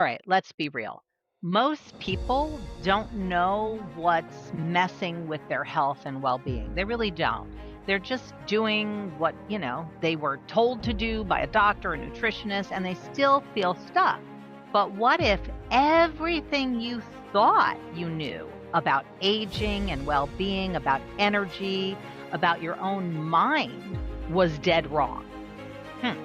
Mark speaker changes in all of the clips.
Speaker 1: All right, let's be real. Most people don't know what's messing with their health and well being. They really don't. They're just doing what, they were told to do by a doctor or nutritionist, and they still feel stuck. But what if everything you thought you knew about aging and well being, about energy, about your own mind was dead wrong? Hmm.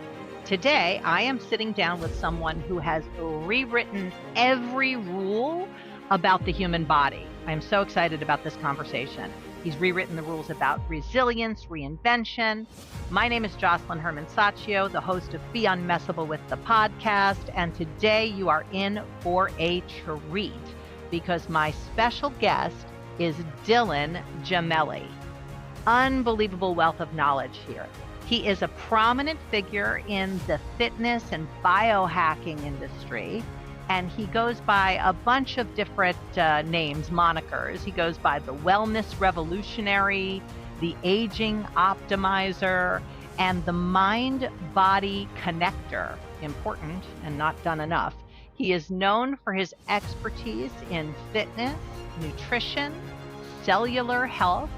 Speaker 1: Today, I am sitting down with someone who has rewritten every rule about the human body. I'm so excited about this conversation. He's rewritten the rules about resilience, reinvention. My name is Josselyne Herman-Saccio, the host of Be Unmessable with the podcast, and today you are in for a treat because my special guest is Dylan Gemelli. Unbelievable wealth of knowledge here. He is a prominent figure in the fitness and biohacking industry, and he goes by a bunch of different names, monikers. He goes by the wellness revolutionary, the aging optimizer, and the mind-body connector. Important and not done enough. He is known for his expertise in fitness, nutrition, cellular health,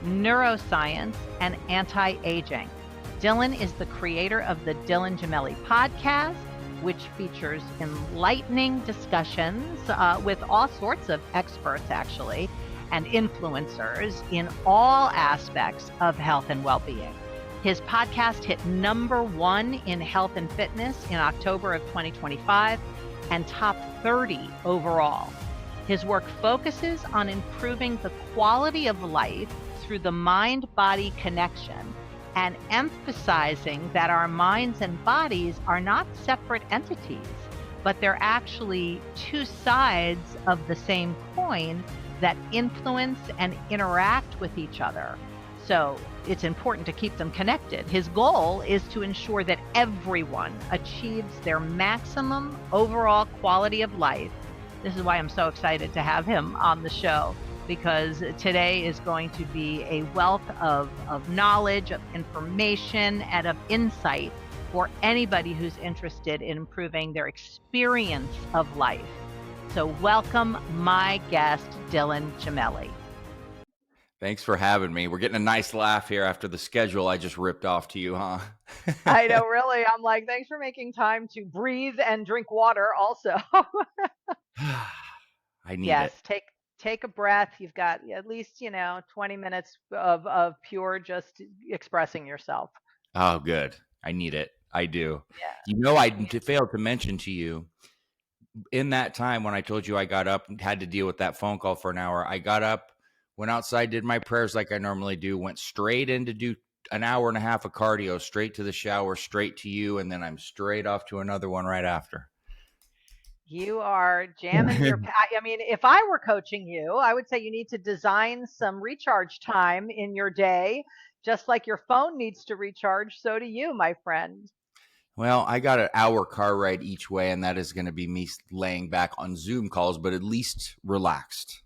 Speaker 1: neuroscience, and anti-aging. Dylan is the creator of the Dylan Gemelli Podcast, which features enlightening discussions with all sorts of experts, actually, and influencers in all aspects of health and well-being. His podcast hit #1 in health and fitness in October of 2025 and top 30 overall. His work focuses on improving the quality of life through the mind-body connection and emphasizing that our minds and bodies are not separate entities, but they're actually two sides of the same coin that influence and interact with each other. So it's important to keep them connected. His goal is to ensure that everyone achieves their maximum overall quality of life. This is why I'm so excited to have him on the show, because today is going to be a wealth of knowledge, of information, and of insight for anybody who's interested in improving their experience of life. So welcome my guest, Dylan Gemelli.
Speaker 2: Thanks for having me. We're getting a nice laugh here after the schedule I just ripped off to you, huh?
Speaker 1: I know, really. I'm like, thanks for making time to breathe and drink water also.
Speaker 2: I need
Speaker 1: Yes,
Speaker 2: it.
Speaker 1: take a breath. You've got at least, 20 minutes of pure just expressing yourself.
Speaker 2: Oh, good. I need it. I do.
Speaker 1: Yeah.
Speaker 2: I failed to mention to you in that time when I told you I got up and had to deal with that phone call for an hour. I got up, went outside, did my prayers like I normally do, went straight in to do an hour and a half of cardio, straight to the shower, straight to you, and then I'm straight off to another one right after.
Speaker 1: You are jamming your, I mean, if I were coaching you, I would say you need to design some recharge time in your day, just like your phone needs to recharge. So do you, my friend.
Speaker 2: Well, I got an hour car ride each way, and that is going to be me laying back on Zoom calls, but at least relaxed.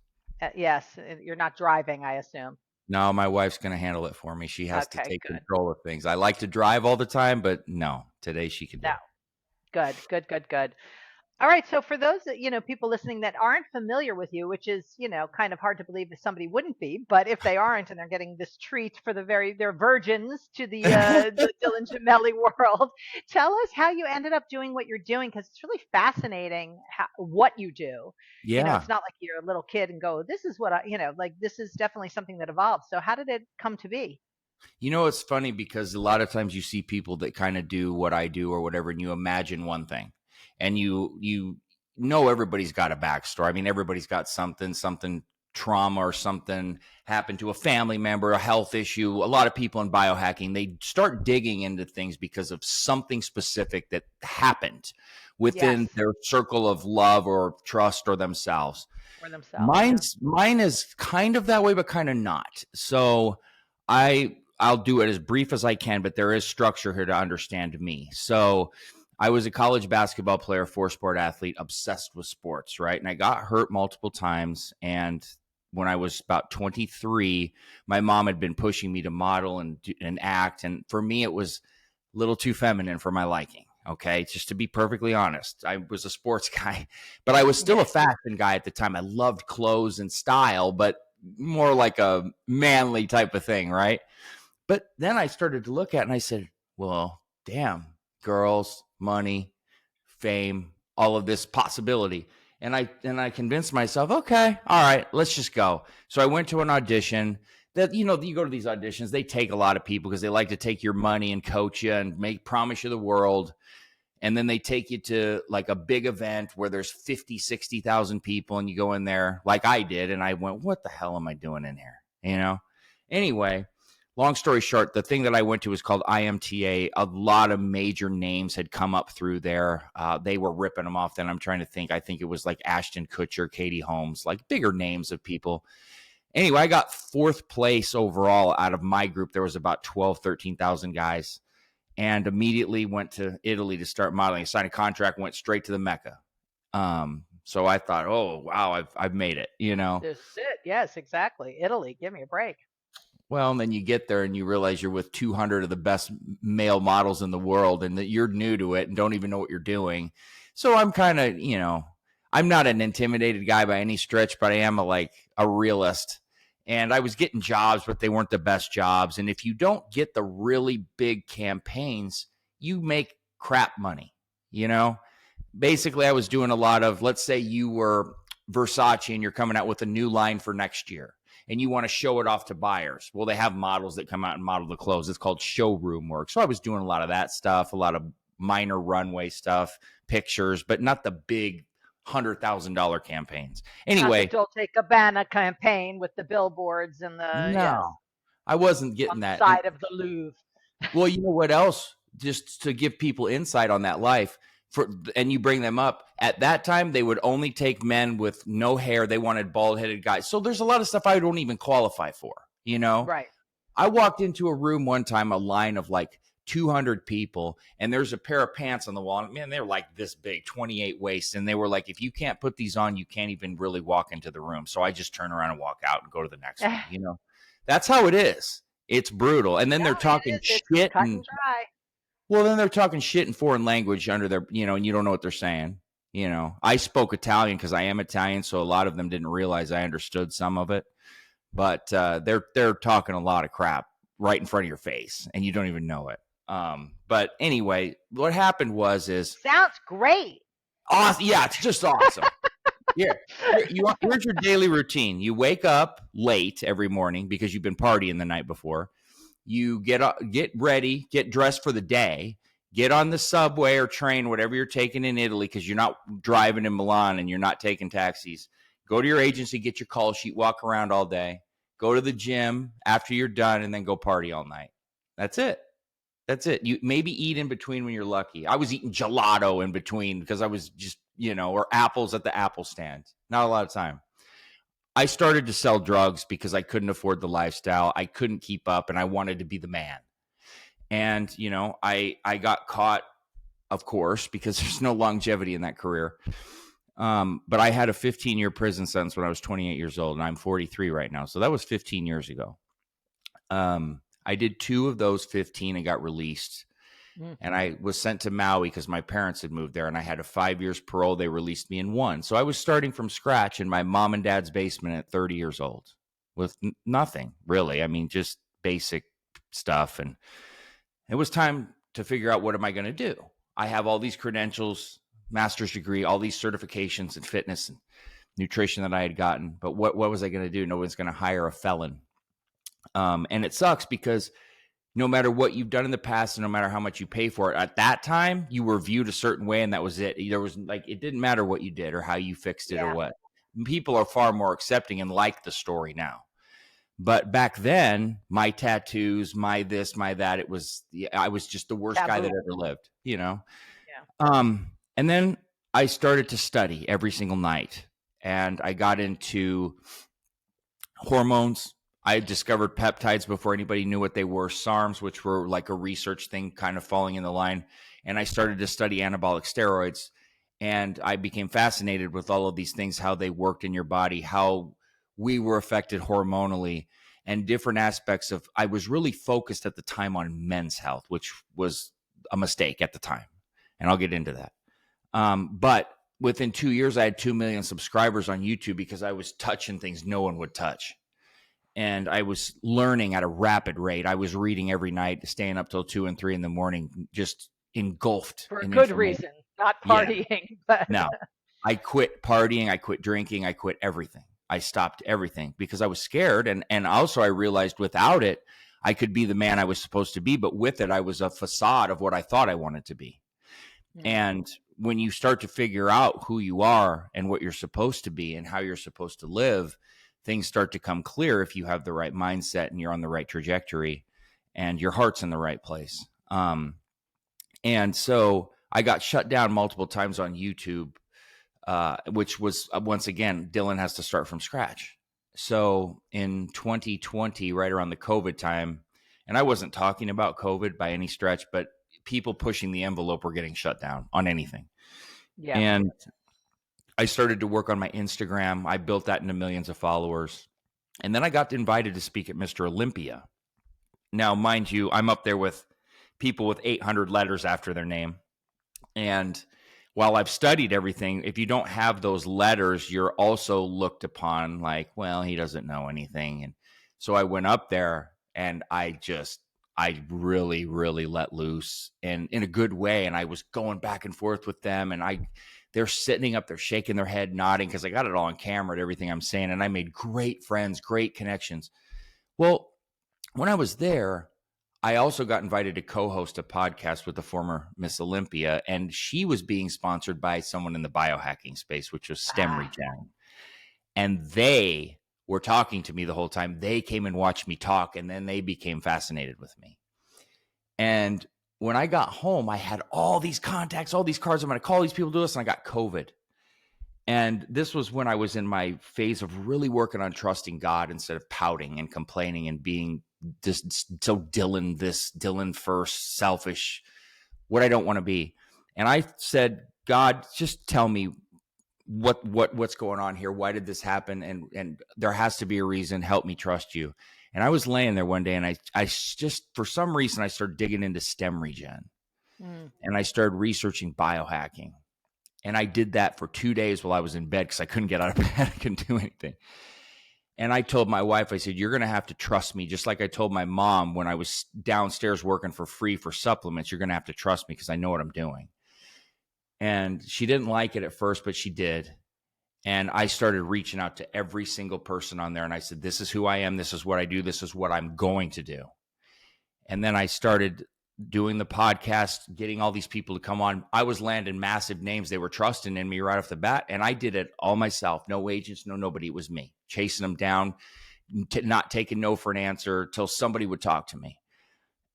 Speaker 1: Yes, you're not driving, I assume.
Speaker 2: No, my wife's going to handle it for me. She has to
Speaker 1: Okay,
Speaker 2: take
Speaker 1: good.
Speaker 2: control of things. I like to drive all the time, but no, today she can do
Speaker 1: No,
Speaker 2: it.
Speaker 1: good, good, good, good. All right. So for those that, people listening that aren't familiar with you, which is, kind of hard to believe that somebody wouldn't be, but if they aren't and they're getting this treat for they're virgins to the Dylan Gemelli world, tell us how you ended up doing what you're doing, because it's really fascinating what you do.
Speaker 2: Yeah.
Speaker 1: It's not like you're a little kid and go, this is what like this is definitely something that evolved. So how did it come to be?
Speaker 2: It's funny because a lot of times you see people that kind of do what I do or whatever, and you imagine one thing, and you know everybody's got a backstory. I mean, everybody's got something trauma or something happened to a family member, a health issue. A lot of people in biohacking, they start digging into things because of something specific that happened within their circle of love or trust or themselves.
Speaker 1: For themselves.
Speaker 2: Mine is kind of that way, but kind of not. So I'll do it as brief as I can, but there is structure here to understand me. So I was a college basketball player, 4-sport athlete, obsessed with sports, right? And I got hurt multiple times. And when I was about 23, my mom had been pushing me to model and act. And for me, it was a little too feminine for my liking. Okay, just to be perfectly honest, I was a sports guy, but I was still a fashion guy at the time. I loved clothes and style, but more like a manly type of thing, right? But then I started to look at it and I said, well, damn, girls, money, fame, all of this possibility. And I convinced myself, okay, all right, let's just go. So I went to an audition. That, you go to these auditions, they take a lot of people because they like to take your money and coach you and promise you the world. And then they take you to like a big event where there's 50, 60,000 people, and you go in there like I did. And I went, what the hell am I doing in here? Anyway, long story short, the thing that I went to was called IMTA. A lot of major names had come up through there. They were ripping them off. Then I'm trying to think. I think it was like Ashton Kutcher, Katie Holmes, like bigger names of people. Anyway, I got 4th place overall out of my group. There was about 12, 13,000 guys, and immediately went to Italy to start modeling. I signed a contract, went straight to the Mecca. So I thought, oh, wow, I've made it,
Speaker 1: This is it. Yes, exactly. Italy, give me a break.
Speaker 2: Well, and then you get there and you realize you're with 200 of the best male models in the world, and that you're new to it and don't even know what you're doing. So I'm kind of, I'm not an intimidated guy by any stretch, but I am a realist. And I was getting jobs, but they weren't the best jobs. And if you don't get the really big campaigns, you make crap money, Basically, I was doing a lot of, let's say you were Versace and you're coming out with a new line for next year, and you want to show it off to buyers. Well, they have models that come out and model the clothes. It's called showroom work. So I was doing a lot of that stuff, a lot of minor runway stuff, pictures, but not the big $100,000 campaigns. Anyway,
Speaker 1: not the Dolce & Gabbana campaign with the billboards and
Speaker 2: no, I wasn't getting that
Speaker 1: side of the Louvre.
Speaker 2: Well, you know what else? Just to give people insight on that life, and you bring them up, at that time they would only take men with no hair. They wanted bald-headed guys. So there's a lot of stuff I don't even qualify for,
Speaker 1: Right.
Speaker 2: I walked into a room one time, a line of like 200 people, and there's a pair of pants on the wall. Man, they were like this big, 28 waist. And they were like, if you can't put these on, you can't even really walk into the room. So I just turn around and walk out and go to the next one. That's how it is. It's brutal. And then they're talking shit. Well, then they're talking shit in foreign language under their, and you don't know what they're saying. I spoke Italian because I am Italian. So a lot of them didn't realize I understood some of it. But they're talking a lot of crap right in front of your face, and you don't even know it. But anyway, what happened is
Speaker 1: sounds great.
Speaker 2: Awesome. Yeah, it's just awesome. Here's your daily routine. You wake up late every morning because you've been partying the night before. You get ready, get dressed for the day, get on the subway or train, whatever you're taking in Italy, because you're not driving in Milan and you're not taking taxis. Go to your agency, get your call sheet, walk around all day, go to the gym after you're done, and then go party all night. That's it. You maybe eat in between when you're lucky. I was eating gelato in between because I was just, or apples at the Apple stand. Not a lot of time. I started to sell drugs because I couldn't afford the lifestyle. I couldn't keep up, and I wanted to be the man. And, I got caught, of course, because there's no longevity in that career. But I had a 15-year prison sentence when I was 28 years old, and I'm 43 right now. So that was 15 years ago. I did 2 of those 15 and got released. And I was sent to Maui because my parents had moved there, and I had a 5 years parole. They released me in 1. So I was starting from scratch in my mom and dad's basement at 30 years old with nothing really. I mean, just basic stuff. And it was time to figure out, what am I going to do? I have all these credentials, master's degree, all these certifications in fitness and nutrition that I had gotten. But what was I going to do? No one's going to hire a felon. And it sucks because no matter what you've done in the past and no matter how much you pay for it, at that time, you were viewed a certain way, and that was it. There was it didn't matter what you did or how you fixed it or what. People are far more accepting and like the story now. But back then, my tattoos, my this, my that, I was just the worst guy that ever lived, Yeah. And then I started to study every single night, and I got into hormones. I discovered peptides before anybody knew what they were, SARMs, which were like a research thing kind of falling in the line. And I started to study anabolic steroids, and I became fascinated with all of these things, how they worked in your body, how we were affected hormonally, and different aspects of, I was really focused at the time on men's health, which was a mistake at the time. and I'll get into that. But within 2 years, I had 2 million subscribers on YouTube because I was touching things no one would touch. And I was learning at a rapid rate. I was reading every night, staying up till 2 and 3 in the morning, just engulfed
Speaker 3: For a
Speaker 2: in
Speaker 3: good
Speaker 2: information.
Speaker 3: reason, not
Speaker 2: Yeah,
Speaker 3: partying, but
Speaker 2: no. I quit partying. I quit drinking. I quit everything. I stopped everything because I was scared. And also I realized without it, I could be the man I was supposed to be. But with it, I was a facade of what I thought I wanted to be. And when you start to figure out who you are and what you're supposed to be and how you're supposed to live, things start to come clear if you have the right mindset and you're on the right trajectory and your heart's in the right place. And so I got shut down multiple times on YouTube, which was, once again, Dylan has to start from scratch. So in 2020, right around the COVID time, and I wasn't talking about COVID by any stretch, but people pushing the envelope were getting shut down on anything.
Speaker 3: yeah.
Speaker 2: And I started to work on my Instagram. I built that into millions of followers. And then I got invited to speak at Mr. Olympia. Now, mind you, I'm up there with people with 800 letters after their name. And while I've studied everything, if you don't have those letters, you're also looked upon like, well, he doesn't know anything. And so I went up there and I really, really let loose and in a good way. And I was going back and forth with them and they're sitting up there shaking their head, nodding because I got it all on camera and everything I'm saying. And I made great friends, great connections. Well, when I was there, I also got invited to co-host a podcast with the former Miss Olympia, and she was being sponsored by someone in the biohacking space, which was STEM Regen. And they were talking to me the whole time. They came and watched me talk, and then they became fascinated with me. And when I got home, I had all these contacts, all these cards. I'm going to call these people, do this, and I got COVID. And this was when I was in my phase of really working on trusting God instead of pouting and complaining and being just so Dylan first, selfish, what I don't want to be. And I said, God, just tell me what's going on here. Why did this happen? And there has to be a reason. Help me trust you. And I was laying there one day and I just, for some reason, I started digging into STEM Regen and I started researching biohacking. And I did that for 2 days while I was in bed because I couldn't get out of bed. I couldn't do anything. And I told my wife, I said, you're going to have to trust me. Just like I told my mom when I was downstairs working for free for supplements, you're going to have to trust me because I know what I'm doing. And she didn't like it at first, but she did. And I started reaching out to every single person on there. And I said, this is who I am. This is what I do. This is what I'm going to do. And then I started doing the podcast, getting all these people to come on. I was landing massive names. They were trusting in me right off the bat. And I did it all myself. No agents, no nobody. It was me chasing them down, not taking no for an answer till somebody would talk to me.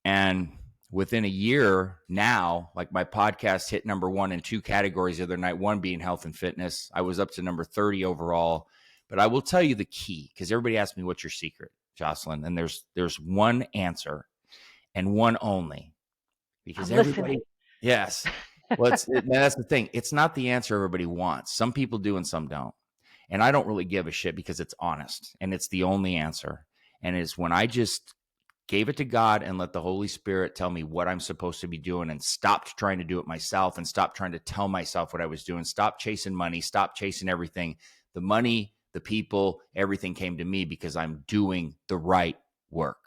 Speaker 2: And within a year now, like my podcast hit number 1 in 2 categories the other night, one being health and fitness. I was up to number 30 overall. But I will tell you the key, because everybody asks me, what's your secret, Josselyne? And there's one answer and one only. Because everybody, yes. Well, that's the thing. It's not the answer everybody wants. Some people do and some don't. And I don't really give a shit because it's honest and it's the only answer. And it's when I just gave it to God and let the Holy Spirit tell me what I'm supposed to be doing and stopped trying to do it myself and stopped trying to tell myself what I was doing. Stop chasing money. Stop chasing everything. The money, the people, everything came to me because I'm doing the right work,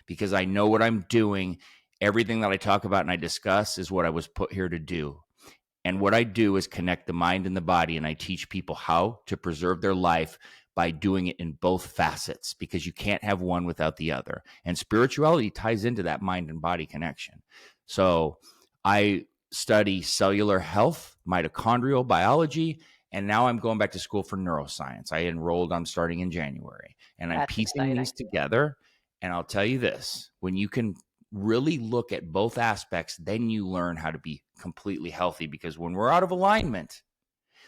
Speaker 2: because I know what I'm doing. Everything that I talk about and I discuss is what I was put here to do. And what I do is connect the mind and the body, and I teach people how to preserve their life by doing it in both facets, because you can't have one without the other. And spirituality ties into that mind and body connection. So I study cellular health, mitochondrial biology, and now I'm going back to school for neuroscience. I'm starting in January, and I'm piecing these together. And I'll tell you this, when you can really look at both aspects, then you learn how to be completely healthy, because when we're out of alignment,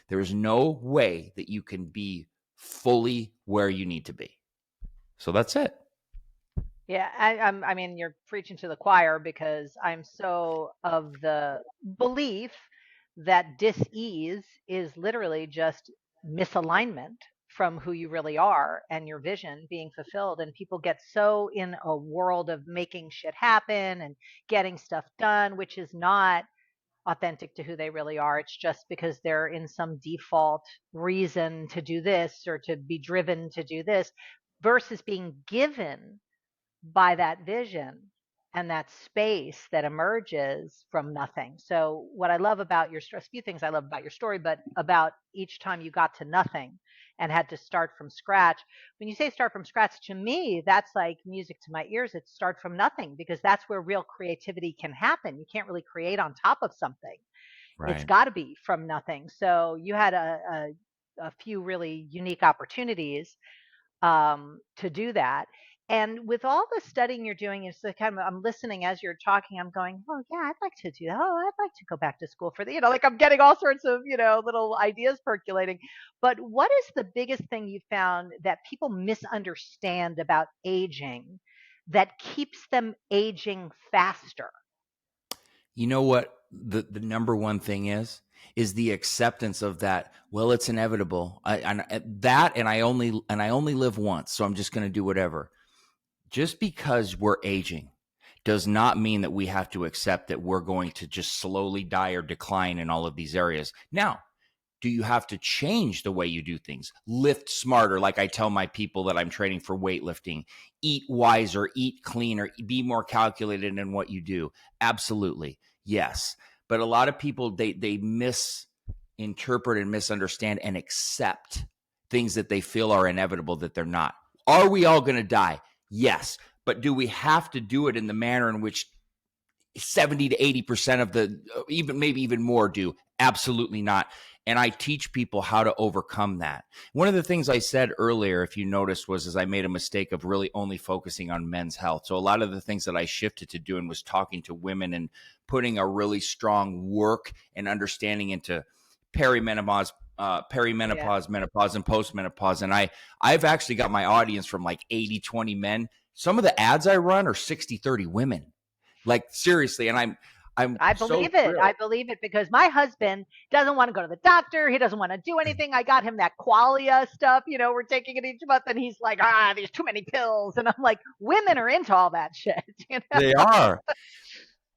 Speaker 2: there is no way that you can be fully where you need to be. So that's it.
Speaker 3: Yeah, I mean, you're preaching to the choir, because I'm so of the belief that dis-ease is literally just misalignment from who you really are and your vision being fulfilled. And people get so in a world of making shit happen and getting stuff done, which is not authentic to who they really are. It's just because they're in some default reason to do this or to be driven to do this versus being given by that vision and that space that emerges from nothing. So what I love about your story, a few things I love about your story, but about each time you got to nothing and had to start from scratch. When you say start from scratch, to me, that's like music to my ears. It's start from nothing because that's where real creativity can happen. You can't really create on top of something. It's
Speaker 2: Right.
Speaker 3: got to be from nothing. So you had a few really unique opportunities to do that. And with all the studying you're doing, it's the kind of I'm listening as you're talking. I'm going, oh yeah, I'd like to do that. Oh, I'd like to go back to school for the, like I'm getting all sorts of little ideas percolating. But what is the biggest thing you found that people misunderstand about aging that keeps them aging faster?
Speaker 2: You know what the number one thing is the acceptance of that. Well, it's inevitable. And I only live once, so I'm just going to do whatever. Just because we're aging does not mean that we have to accept that we're going to just slowly die or decline in all of these areas. Now, do you have to change the way you do things? Lift smarter, like I tell my people that I'm training for weightlifting. Eat wiser, eat cleaner, be more calculated in what you do. Absolutely, yes. But a lot of people, they misinterpret and misunderstand and accept things that they feel are inevitable that they're not. Are we all going to die? Yes. But do we have to do it in the manner in which 70 to 80% of the, maybe even more do? Absolutely not. And I teach people how to overcome that. One of the things I said earlier, if you noticed, was I made a mistake of really only focusing on men's health. So a lot of the things that I shifted to doing was talking to women and putting a really strong work and understanding into perimenopause, menopause, and postmenopause. And I've actually got my audience from like 80-20 men. Some of the ads I run are 60-30 women. Like seriously, and
Speaker 3: I
Speaker 2: so
Speaker 3: believe it.
Speaker 2: thrilled.
Speaker 3: I believe it because my husband doesn't want to go to the doctor. He doesn't want to do anything. I got him that qualia stuff. We're taking it each month, and he's like, there's too many pills. And I'm like, women are into all that shit.
Speaker 2: They are.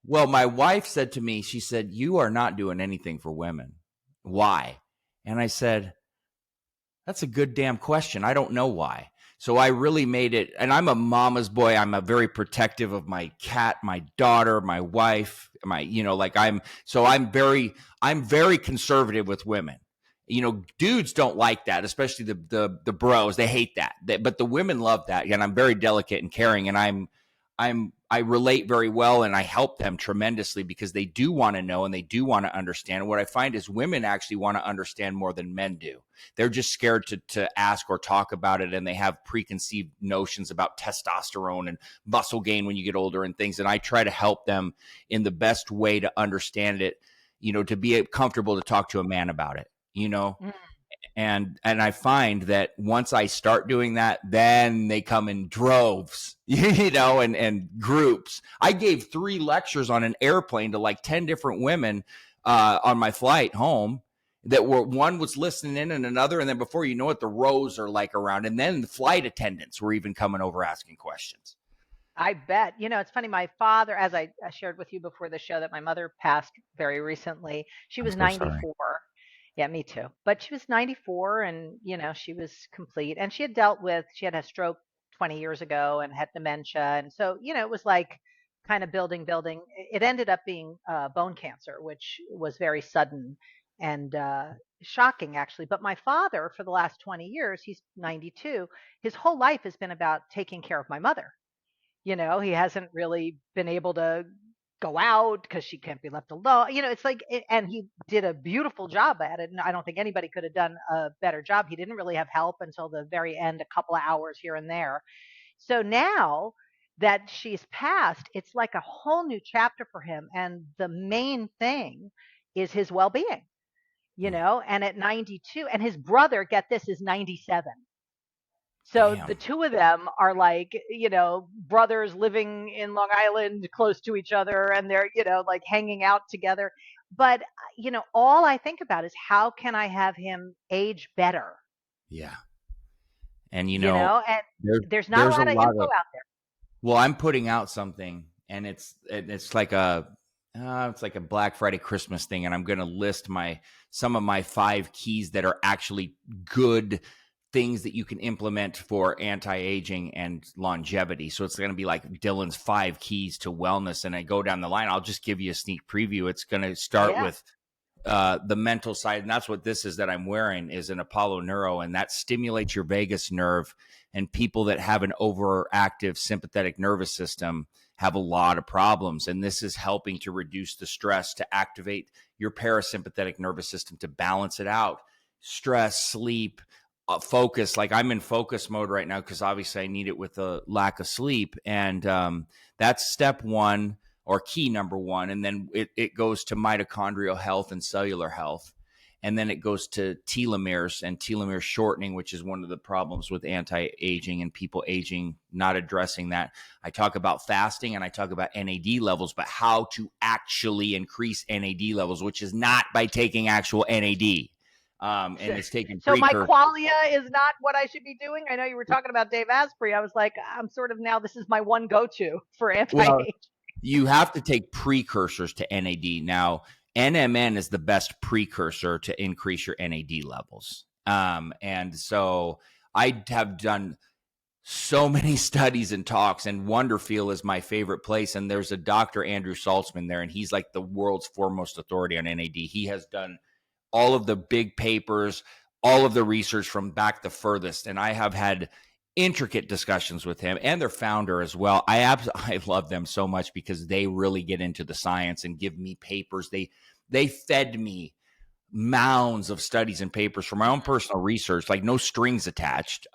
Speaker 2: Well, my wife said to me, she said, "You are not doing anything for women. Why?" And I said, "That's a good damn question. I don't know why." So I really made it, and I'm a mama's boy. I'm a very protective of my cat, my daughter, my wife, I'm very conservative with women. Dudes don't like that, especially the bros. They hate that. But the women love that. And I'm very delicate and caring, and I relate very well, and I help them tremendously because they do want to know and they do want to understand. What I find is women actually want to understand more than men do. They're just scared to ask or talk about it, and they have preconceived notions about testosterone and muscle gain when you get older and things. And I try to help them in the best way to understand it, to be comfortable to talk to a man about it,
Speaker 3: Mm.
Speaker 2: And I find that once I start doing that, then they come in droves, and groups. I gave 3 lectures on an airplane to like 10 different women on my flight home that one was listening in and another. And then before you know it, the rows are like around. And then the flight attendants were even coming over asking questions.
Speaker 3: I bet. It's funny. My father, as I shared with you before the show, that my mother passed very recently. She
Speaker 2: I'm
Speaker 3: was
Speaker 2: so sorry.
Speaker 3: 94. Yeah, me too. But she was 94 and, she was complete. And she had a stroke 20 years ago and had dementia. And so, it was like kind of building. It ended up being bone cancer, which was very sudden and shocking, actually. But my father, for the last 20 years, he's 92, his whole life has been about taking care of my mother. He hasn't really been able to go out because she can't be left alone. It's like, and he did a beautiful job at it. And I don't think anybody could have done a better job. He didn't really have help until the very end, a couple of hours here and there. So now that she's passed, it's like a whole new chapter for him. And the main thing is his well being, and at 92, and his brother, get this, is 97. So the
Speaker 2: Damn.
Speaker 3: two of them are like, brothers living in Long Island close to each other and they're, like hanging out together. But, all I think about is how can I have him age better?
Speaker 2: Yeah. And,
Speaker 3: And there's not a
Speaker 2: there's a
Speaker 3: lot of
Speaker 2: lot
Speaker 3: info
Speaker 2: of,
Speaker 3: out there.
Speaker 2: well, I'm putting out something, and it's like It's like a Black Friday Christmas thing, and I'm going to list some of my 5 keys that are actually good things that you can implement for anti-aging and longevity. So it's going to be like Dylan's 5 keys to wellness, and I go down the line. I'll just give you a sneak preview. It's going to start with the mental side, and that's what this is that I'm wearing is an Apollo Neuro, and that stimulates your vagus nerve. And people that have an overactive sympathetic nervous system have a lot of problems, and this is helping to reduce the stress, to activate your parasympathetic nervous system, to balance it out. Stress, sleep, focus. Like I'm in focus mode right now because obviously I need it with a lack of sleep, and that's step 1 or key number 1. And then it goes to mitochondrial health and cellular health. And then it goes to telomeres and telomere shortening, which is one of the problems with anti-aging and people aging, not addressing that. I talk about fasting and I talk about NAD levels, but how to actually increase NAD levels, which is not by taking actual NAD. And it's taking
Speaker 3: So my qualia is not what I should be doing. I know you were talking about Dave Asprey. I was like, I'm sort of now, this is my one go-to for anti-age.
Speaker 2: You have to take precursors to NAD. Now, NMN is the best precursor to increase your NAD levels. And so I have done so many studies and talks, and Wonderfeel is my favorite place. And there's a Dr. Andrew Saltzman there, and he's like the world's foremost authority on NAD. He has done all of the big papers, all of the research from back the furthest. And I have had intricate discussions with him and their founder as well. I love them so much because they really get into the science and give me papers. They fed me mounds of studies and papers for my own personal research, like no strings attached.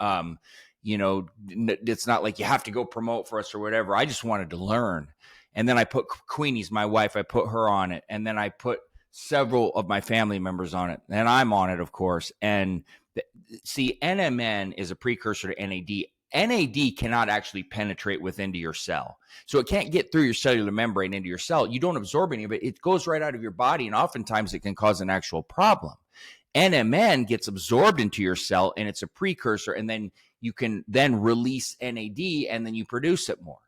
Speaker 2: It's not like you have to go promote for us or whatever. I just wanted to learn. And then I put Queenie's my wife, I put her on it. And then I put several of my family members on it. And I'm on it, of course. And see, NMN is a precursor to NAD. NAD cannot actually penetrate into your cell. So it can't get through your cellular membrane into your cell. You don't absorb any of it. It goes right out of your body, and oftentimes it can cause an actual problem. NMN gets absorbed into your cell, and it's a precursor, and then you can then release NAD, and then you produce it more.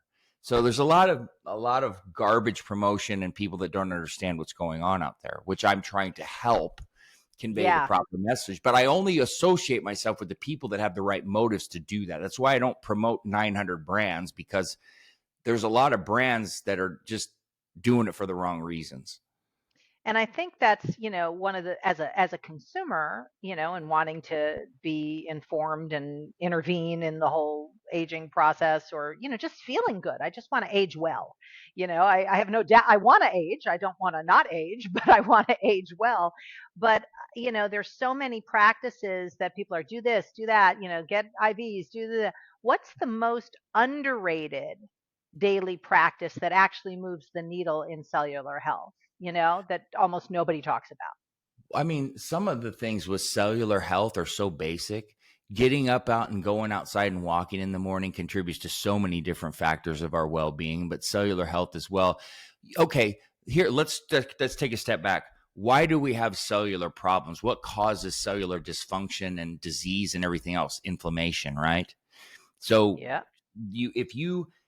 Speaker 2: So there's a lot of garbage promotion and people that don't understand what's going on out there, which I'm trying to help convey the proper message. But I only associate myself with the people that have the right motives to do that. That's why I don't promote 900 brands, because there's a lot of brands that are just doing it for the wrong reasons.
Speaker 3: And I think that's, one of the, as a consumer, and wanting to be informed and intervene in the whole aging process, or, just feeling good. I just want to age well. I have no doubt I want to age. I don't want to not age, but I want to age well. But, there's so many practices that people are do this, do that, get IVs, do the, what's the most underrated daily practice that actually moves the needle in cellular health, that almost nobody talks about?
Speaker 2: I mean, some of the things with cellular health are so basic. Getting up out and going outside and walking in the morning contributes to so many different factors of our well-being, but cellular health as well. Okay, here, let's take a step back. Why do we have cellular problems? What causes cellular dysfunction and disease and everything else? Inflammation, right? So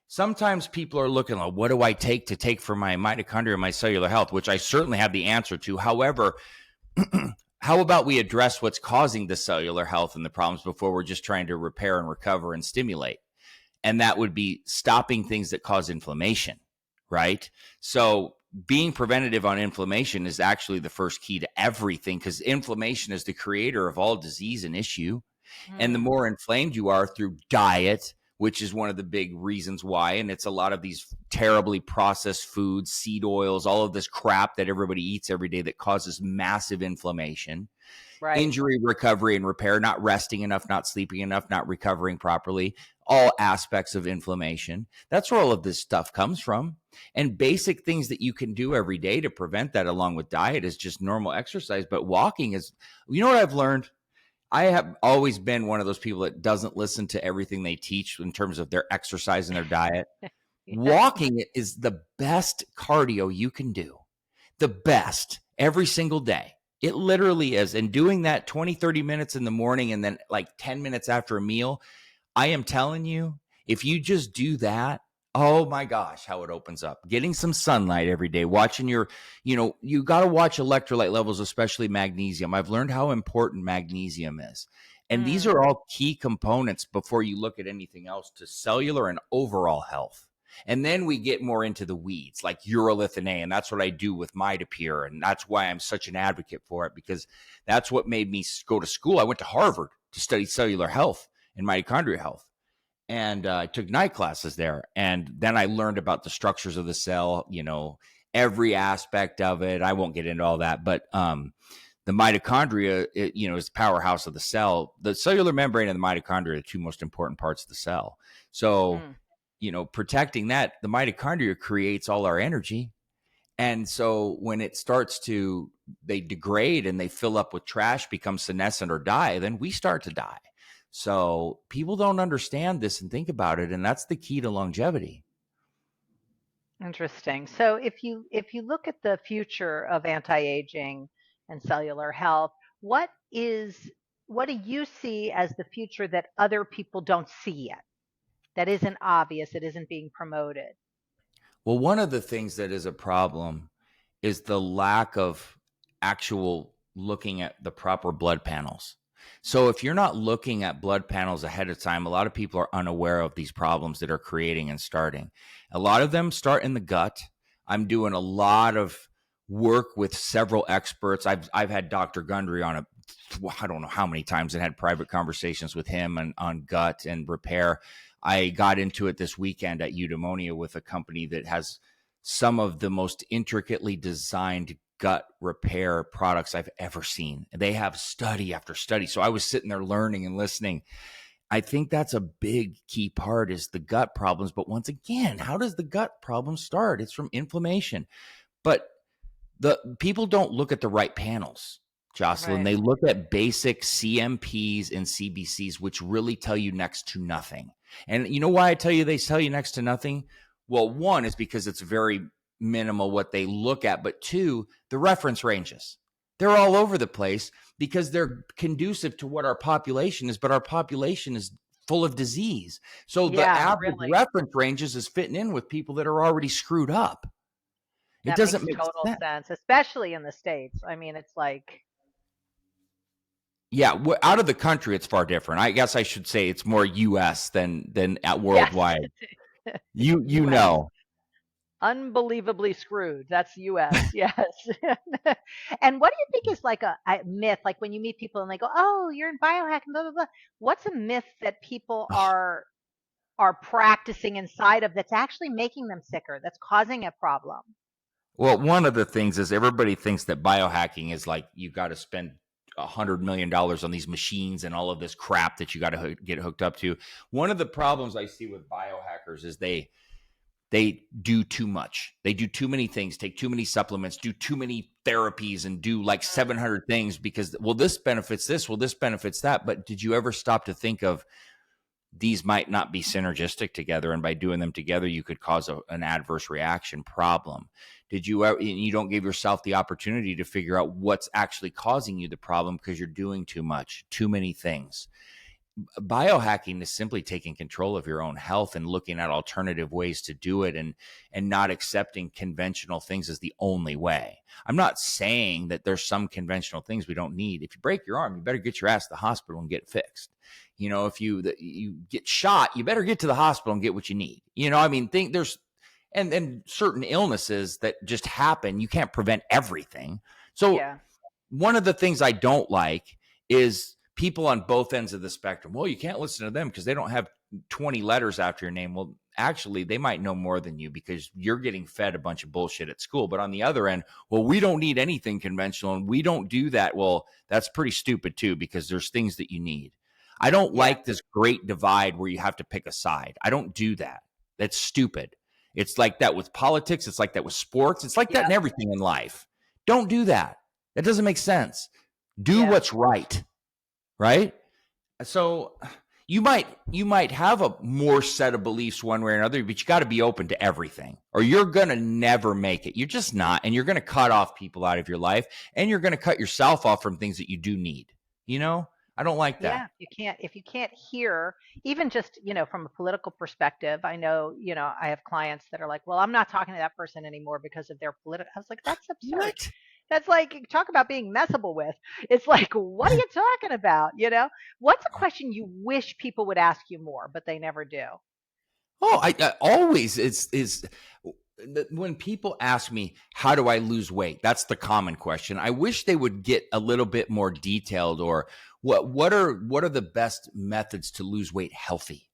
Speaker 2: sometimes people are looking like, what do I take for my mitochondria and my cellular health, which I certainly have the answer to. However, how about we address what's causing the cellular health and the problems before we're just trying to repair and recover and stimulate? And that would be stopping things that cause inflammation, right? So being preventative on inflammation is actually the first key to everything, because inflammation is the creator of all disease and issue. And the more inflamed you are through diet, which is one of the big reasons why, and it's a lot of these terribly processed foods, seed oils, all of this crap that everybody eats every day that causes massive inflammation, injury, recovery, and repair, not resting enough, not sleeping enough, not recovering properly, all aspects of inflammation. That's where all of this stuff comes from. And basic things that you can do every day to prevent that, along with diet, is just normal exercise. But walking is, you know what I've learned? I have always been one of those people that doesn't listen to everything they teach in terms of their exercise and their diet. Walking is the best cardio you can do, the best, every single day. It literally is. And doing that 20, 30 minutes in the morning and then like 10 minutes after a meal, I am telling you, if you just do that, Oh my gosh, how it opens up. Getting some sunlight every day, watching your, you got to watch electrolyte levels, especially magnesium. I've learned how important magnesium is. And these are all key components before you look at anything else to cellular and overall health. And then we get more into the weeds like urolithin A, and that's what I do with Mitopure. And that's why I'm such an advocate for it, because that's what made me go to school. I went to Harvard to study cellular health and mitochondria health. And I took night classes there. And then I learned about the structures of the cell, every aspect of it. I won't get into all that, but the mitochondria, is the powerhouse of the cell. The cellular membrane and the mitochondria are the two most important parts of the cell. So, protecting that, the mitochondria creates all our energy. And so when it starts to, they degrade and they fill up with trash, become senescent or die, then we start to die. So people don't understand this and think about it, and that's the key to longevity.
Speaker 3: Interesting. So if you look at the future of anti-aging and cellular health, what do you see as the future that other people don't see yet? That isn't obvious, it isn't being promoted.
Speaker 2: Well, one of the things that is a problem is the lack of actual looking at the proper blood panels. So if you're not looking at blood panels ahead of time, a lot of people are unaware of these problems that are creating and starting. A lot of them start in the gut. I'm doing a lot of work with several experts. I've had Dr. Gundry on I don't know how many times, and had private conversations with him on gut and repair. I got into it this weekend at Eudaimonia with a company that has some of the most intricately designed gut repair products I've ever seen. They have study after study. So I was sitting there learning and listening. I think that's a big key part, is the gut problems. But once again, how does the gut problem start? It's from inflammation. But the people don't look at the right panels, Josselyne.
Speaker 3: Right.
Speaker 2: They look at basic CMPs and CBCs, which really tell you next to nothing. And you know why they tell you next to nothing? Well, one is because it's very minimal what they look at, but two, the reference ranges. They're all over the place because they're conducive to what our population is, but our population is full of disease. So the average reference ranges is fitting in with people that are already screwed up.
Speaker 3: That doesn't make total sense, especially in the States. I mean, it's like,
Speaker 2: yeah, out of the country, it's far different. I guess I should say it's more U.S. than at worldwide. Yes. You know.
Speaker 3: Unbelievably screwed. That's U.S. Yes. And what do you think is like a myth? Like when you meet people and they go, "Oh, you're in biohacking," blah blah blah. What's a myth that people are practicing inside of that's actually making them sicker? That's causing a problem?
Speaker 2: Well, one of the things is everybody thinks that biohacking is like you got to spend $100 million on these machines and all of this crap that you got to get hooked up to. One of the problems I see with biohackers is they do too much. They do too many things, take too many supplements, do too many therapies, and do like 700 things because, well, this benefits this, well, this benefits that. But did you ever stop to think of these might not be synergistic together, and by doing them together, you could cause an adverse reaction problem? Did you ever, you don't give yourself the opportunity to figure out what's actually causing you the problem because you're doing too much, too many things. Biohacking is simply taking control of your own health and looking at alternative ways to do it, and not accepting conventional things as the only way. I'm not saying that there's some conventional things we don't need. If you break your arm, you better get your ass to the hospital and get it fixed. If you get shot, you better get to the hospital and get what you need. There's and certain illnesses that just happen. You can't prevent everything. So one of the things I don't like is people on both ends of the spectrum. Well, you can't listen to them because they don't have 20 letters after your name. Well, actually, they might know more than you because you're getting fed a bunch of bullshit at school. But on the other end, well, we don't need anything conventional and we don't do that. Well, that's pretty stupid too, because there's things that you need. I don't like this great divide where you have to pick a side. I don't do that. That's stupid. It's like that with politics. It's like that with sports. It's like that in everything in life. Don't do that. That doesn't make sense. Do what's right. Right? So you might have a more set of beliefs one way or another, but you got to be open to everything, or you're going to never make it. You're just not. And you're going to cut off people out of your life, and you're going to cut yourself off from things that you do need. I don't like that.
Speaker 3: Yeah, if you can't hear, even just, from a political perspective, I know, I have clients that are like, well, I'm not talking to that person anymore because of their political. I was like, that's absurd.
Speaker 2: What?
Speaker 3: That's like, talk about being messable with. It's like, what are you talking about? What's a question you wish people would ask you more, but they never do?
Speaker 2: Oh, I always is when people ask me, how do I lose weight? That's the common question. I wish they would get a little bit more detailed, or what are the best methods to lose weight healthy?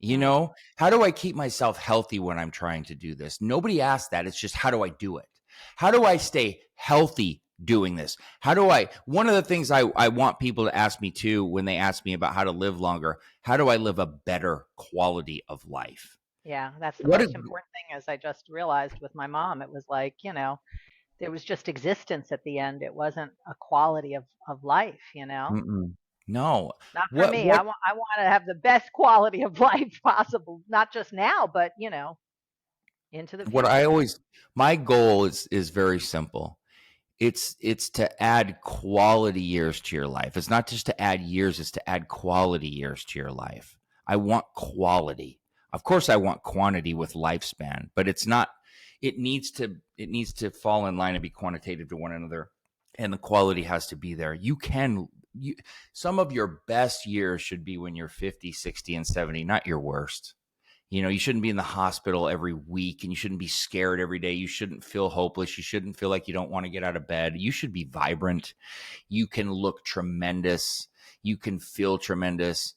Speaker 3: Mm,
Speaker 2: How do I keep myself healthy when I'm trying to do this? Nobody asks that. It's just, how do I do it? How do I stay healthy doing this? One of the things I want people to ask me too, when they ask me about how to live longer, how do I live a better quality of life?
Speaker 3: yeah, that's the
Speaker 2: What
Speaker 3: most
Speaker 2: is,
Speaker 3: important thing, as I just realized with my mom. It was like, there was just existence at the end. It wasn't a quality of life.
Speaker 2: mm-mm. No.
Speaker 3: Not for
Speaker 2: What
Speaker 3: me.
Speaker 2: what
Speaker 3: I want to have the best quality of life possible, not just now, but into the
Speaker 2: what I
Speaker 3: future.
Speaker 2: always my goal is very simple. It's to add quality years to your life. It's not just to add years, it's to add quality years to your life. I want quality. Of course I want quantity with lifespan, but it needs to fall in line and be quantitative to one another, and the quality has to be there. Some of your best years should be when you're 50, 60 and 70, not your worst. You shouldn't be in the hospital every week, and you shouldn't be scared every day. You shouldn't feel hopeless. You shouldn't feel like you don't want to get out of bed. You should be vibrant. You can look tremendous. You can feel tremendous.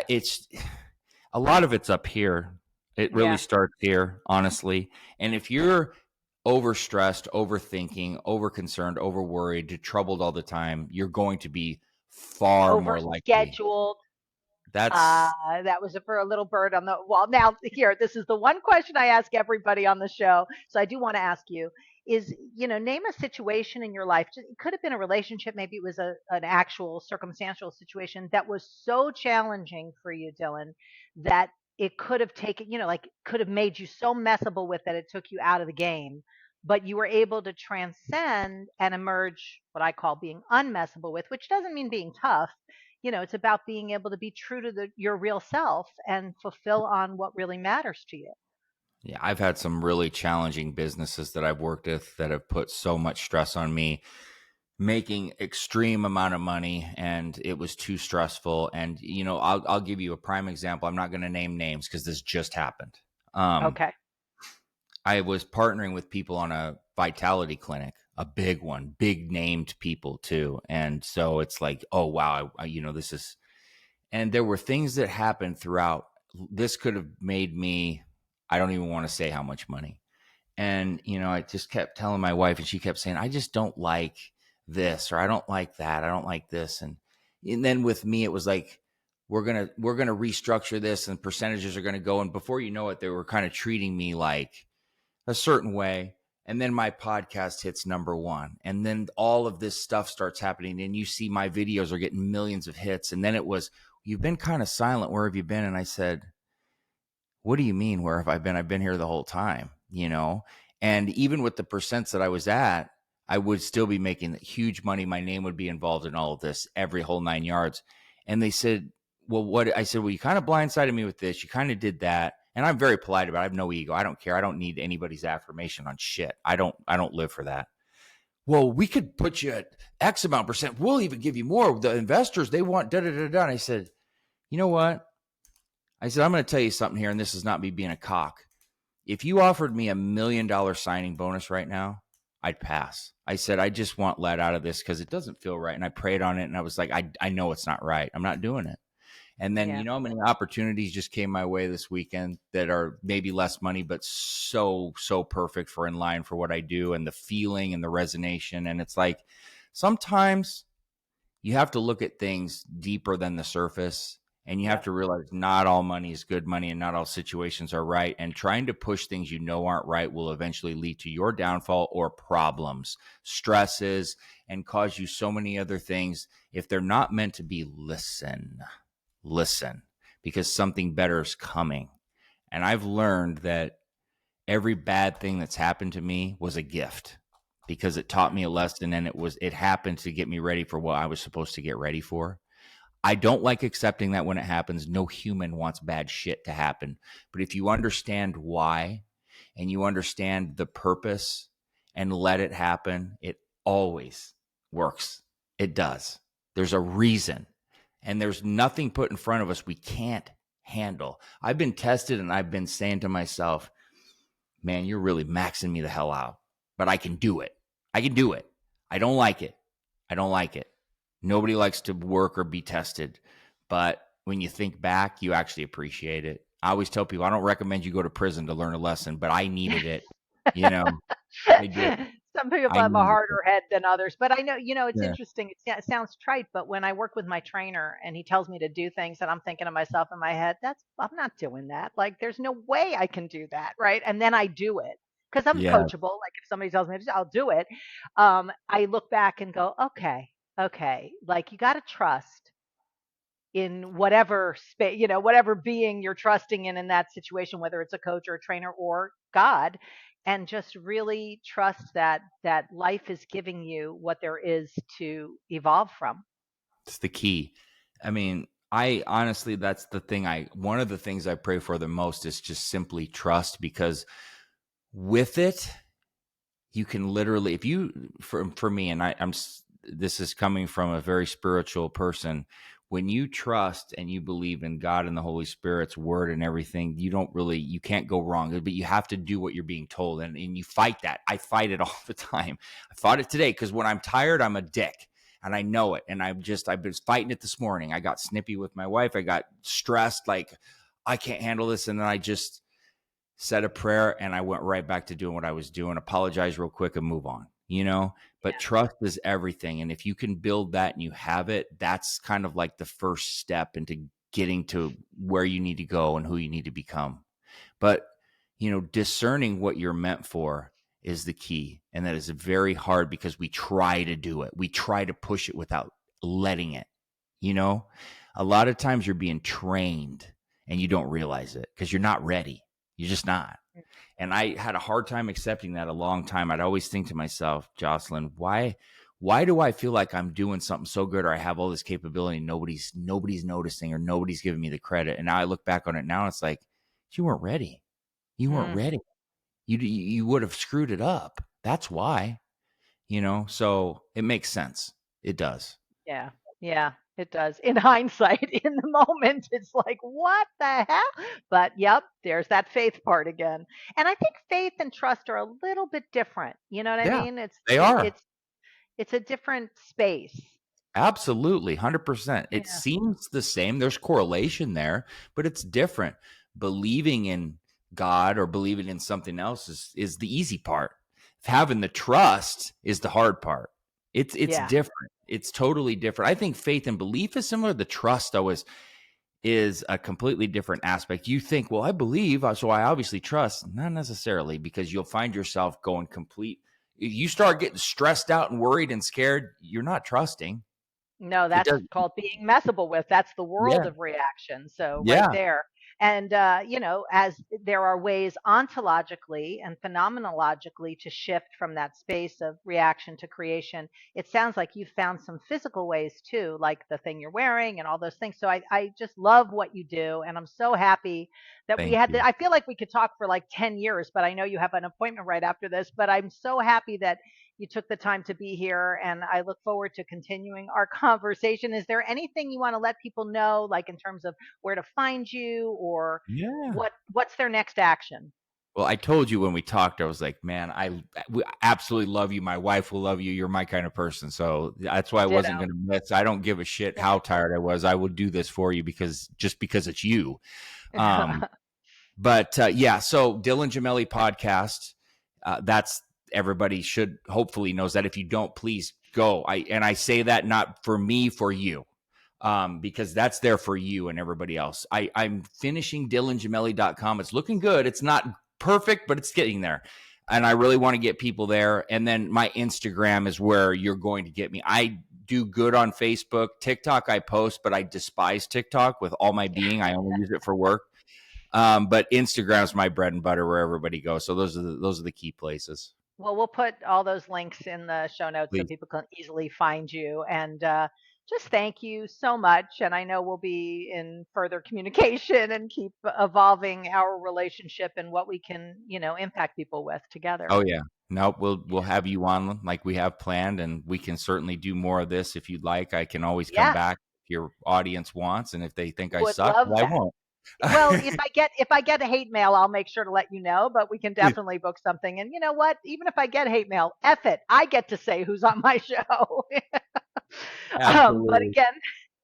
Speaker 2: It's a lot of it's up here. It really
Speaker 3: Yeah.
Speaker 2: starts here, honestly. And if you're overstressed, overthinking, overconcerned, overworried, troubled all the time, you're going to be far more likely.
Speaker 3: Overscheduled.
Speaker 2: That's
Speaker 3: That was for a little bird on the wall. Now, here, this is the one question I ask everybody on the show. So I do want to ask you is, name a situation in your life. It could have been a relationship. Maybe it was an actual circumstantial situation that was so challenging for you, Dylan, that it could have taken, like could have made you so messable with that it took you out of the game, but you were able to transcend and emerge what I call being unmessable with, which doesn't mean being tough. It's about being able to be true to your real self and fulfill on what really matters to you.
Speaker 2: Yeah, I've had some really challenging businesses that I've worked with that have put so much stress on me, making extreme amount of money, and it was too stressful. And I'll give you a prime example. I'm not going to name names because this just happened. Um,
Speaker 3: Okay.
Speaker 2: I was partnering with people on a vitality clinic, a big one, big named people too. And so it's like, oh wow, this is, and there were things that happened throughout. This could have made me, I don't even want to say how much money. And, I just kept telling my wife, and she kept saying, I just don't like this, or I don't like that. I don't like this. And then with me, it was like, we're going to restructure this, and percentages are going to go. And before you know it, they were kind of treating me like a certain way. And then my podcast hits number one. And then all of this stuff starts happening. And you see my videos are getting millions of hits. And then it was, you've been kind of silent. Where have you been? And I said, what do you mean, where have I been? I've been here the whole time, And even with the percents that I was at, I would still be making huge money. My name would be involved in all of this, every whole 9 yards. And they said, well, what? I said, well, you kind of blindsided me with this. You kind of did that. And I'm very polite about it. I have no ego. I don't care. I don't need anybody's affirmation on shit. I don't live for that. Well, we could put you at X amount percent. We'll even give you more. The investors, they want da da da da. And I said, you know what? I said, I'm going to tell you something here, and this is not me being a cock. If you offered me $1 million signing bonus right now, I'd pass. I said, I just want let out of this because it doesn't feel right. And I prayed on it, and I was like, I know it's not right. I'm not doing it. And then,
Speaker 3: Yeah.
Speaker 2: how many opportunities just came my way this weekend that are maybe less money, but so, so perfect for in line for what I do, and the feeling and the resonance. And it's like, sometimes you have to look at things deeper than the surface. And you have
Speaker 3: Yep.
Speaker 2: to realize not all money is good money, and not all situations are right. And trying to push things aren't right will eventually lead to your downfall or problems, stresses, and cause you so many other things. If they're not meant to be, listen, because something better is coming. And I've learned that every bad thing that's happened to me was a gift, because it taught me a lesson, and it happened to get me ready for what I was supposed to get ready for. I don't like accepting that when it happens. No human wants bad shit to happen. But if you understand why and you understand the purpose and let it happen, it always works. It does. There's a reason. And there's nothing put in front of us we can't handle. I've been tested and I've been saying to myself, man, you're really maxing me the hell out, but I can do it. I can do it. I don't like it. I don't like it. Nobody likes to work or be tested, but when you think back, you actually appreciate it. I always tell people, I don't recommend you go to prison to learn a lesson, but I needed it. You know, I did.
Speaker 3: Some people
Speaker 2: I
Speaker 3: have a
Speaker 2: needed
Speaker 3: harder
Speaker 2: it.
Speaker 3: head than others, but I know, it's
Speaker 2: Yeah.
Speaker 3: interesting. It sounds trite, but when I work with my trainer and he tells me to do things and I'm thinking to myself in my head, I'm not doing that. Like, there's no way I can do that. Right. And then I do it because I'm
Speaker 2: Yeah.
Speaker 3: coachable. Like, if somebody tells me to, I'll do it. I look back and go, okay. Like, you got to trust in whatever space, whatever being you're trusting in that situation, whether it's a coach or a trainer or God, and just really trust that life is giving you what there is to evolve from.
Speaker 2: It's the key. I mean, I honestly, that's the thing. One of the things I pray for the most is just simply trust, because with it, you can literally, if you, for me, and this is coming from a very spiritual person. When you trust and you believe in God and the Holy Spirit's word and everything, you can't go wrong, but you have to do what you're being told. And you fight that. I fight it all the time. I fought it today because when I'm tired, I'm a dick and I know it. And I've been fighting it this morning. I got snippy with my wife. I got stressed. Like, I can't handle this. And then I just said a prayer and I went right back to doing what I was doing, apologize real quick and move on, but trust is everything. And if you can build that and you have it, that's kind of like the first step into getting to where you need to go and who you need to become. But, discerning what you're meant for is the key. And that is very hard because we try to do it. We try to push it without letting it, a lot of times you're being trained and you don't realize it because you're not ready. You're just not. And I had a hard time accepting that a long time. I'd always think to myself, Josselyne, why do I feel like I'm doing something so good or I have all this capability and nobody's noticing or nobody's giving me the credit? And now I look back on it now and it's like, you weren't ready. You weren't ready. You would have screwed it up. That's why, so it makes sense. It does.
Speaker 3: Yeah, it does. In hindsight, in the moment, it's like, what the hell? But yep, there's that faith part again. And I think faith and trust are a little bit different. You know what I
Speaker 2: Yeah,
Speaker 3: mean?
Speaker 2: they are.
Speaker 3: It's a different space.
Speaker 2: Absolutely, 100%. It
Speaker 3: Yeah.
Speaker 2: seems the same. There's correlation there, but it's different. Believing in God or believing in something else is the easy part. Having the trust is the hard part. It's
Speaker 3: Yeah.
Speaker 2: different. It's totally different. I think faith and belief is similar. The trust, though, is a completely different aspect. You think, well, I believe, so I obviously trust. Not necessarily, because you'll find yourself going complete. You start getting stressed out and worried and scared, you're not trusting.
Speaker 3: No,
Speaker 2: It
Speaker 3: that's
Speaker 2: does.
Speaker 3: called being messable with. That's the world
Speaker 2: Yeah.
Speaker 3: of reaction. So right
Speaker 2: Yeah.
Speaker 3: there. And as there are ways ontologically and phenomenologically to shift from that space of reaction to creation, it sounds like you've found some physical ways too, like the thing you're wearing and all those things. So I just love what you do. And I'm so happy that we
Speaker 2: Thank
Speaker 3: had
Speaker 2: you.
Speaker 3: I feel like we could talk for like 10 years, but I know you have an appointment right after this. But I'm so happy that you took the time to be here, and I look forward to continuing our conversation. Is there anything you want to let people know, like in terms of where to find you or
Speaker 2: Yeah.
Speaker 3: what's their next action?
Speaker 2: Well, I told you when we talked, I was like, man, we absolutely love you. My wife will love you. You're my kind of person. So that's why I wasn't
Speaker 3: Ditto.
Speaker 2: going to miss. I don't give a shit how tired I was. I will do this for you because it's you. But yeah, so Dylan Gemelli Podcast, that's everybody should hopefully knows that. If you don't, please go. I say that not for me, for you. Because that's there for you and everybody else. I'm finishing DylanGemelli.com. It's looking good. It's not perfect, but it's getting there. And I really want to get people there. And then my Instagram is where you're going to get me. I do good on Facebook. TikTok I post, but I despise TikTok with all my being. I only use it for work. But Instagram's my bread and butter where everybody goes. So those are the key places.
Speaker 3: Well, we'll put all those links in the show notes so
Speaker 2: Please.
Speaker 3: people can easily find you. And just thank you so much. And I know we'll be in further communication and keep evolving our relationship and what we can, impact people with together.
Speaker 2: Oh yeah. Nope, we'll have you on like we have planned, and we can certainly do more of this if you'd like. I can always come
Speaker 3: Yes,
Speaker 2: back if your audience wants, and if they think I
Speaker 3: would
Speaker 2: suck,
Speaker 3: love
Speaker 2: well, I
Speaker 3: that.
Speaker 2: won't.
Speaker 3: Well, if I get a hate mail, I'll make sure to let you know, but we can definitely book something. And you know what? Even if I get hate mail, F it. I get to say who's on my show. But
Speaker 2: Absolutely.
Speaker 3: again,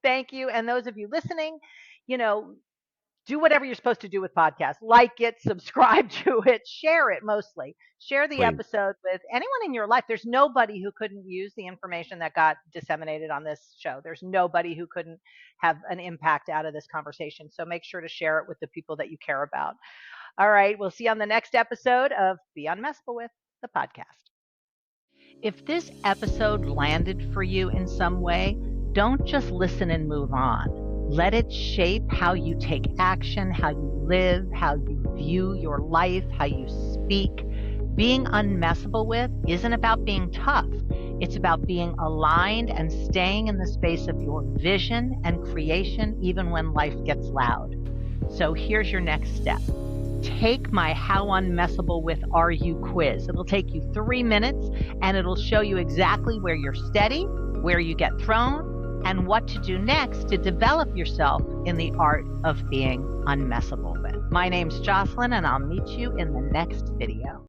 Speaker 3: thank you. And those of you listening, you know, do whatever you're supposed to do with podcasts. Like it, subscribe to it, share it mostly. Share the
Speaker 2: Please.
Speaker 3: episode with anyone in your life. There's nobody who couldn't use the information that got disseminated on this show. There's nobody who couldn't have an impact out of this conversation. So make sure to share it with the people that you care about. All right. We'll see you on the next episode of Be Unmessable With, the podcast. If this episode landed for you in some way, don't just listen and move on. Let it shape how you take action, how you live, how you view your life, how you speak. Being unmessable with isn't about being tough. It's about being aligned and staying in the space of your vision and creation, even when life gets loud. So here's your next step. Take my How Unmessable With Are You quiz. It'll take you 3 minutes, and it'll show you exactly where you're steady, where you get thrown, and what to do next to develop yourself in the art of being unmessable with. My name's Josselyne, and I'll meet you in the next video.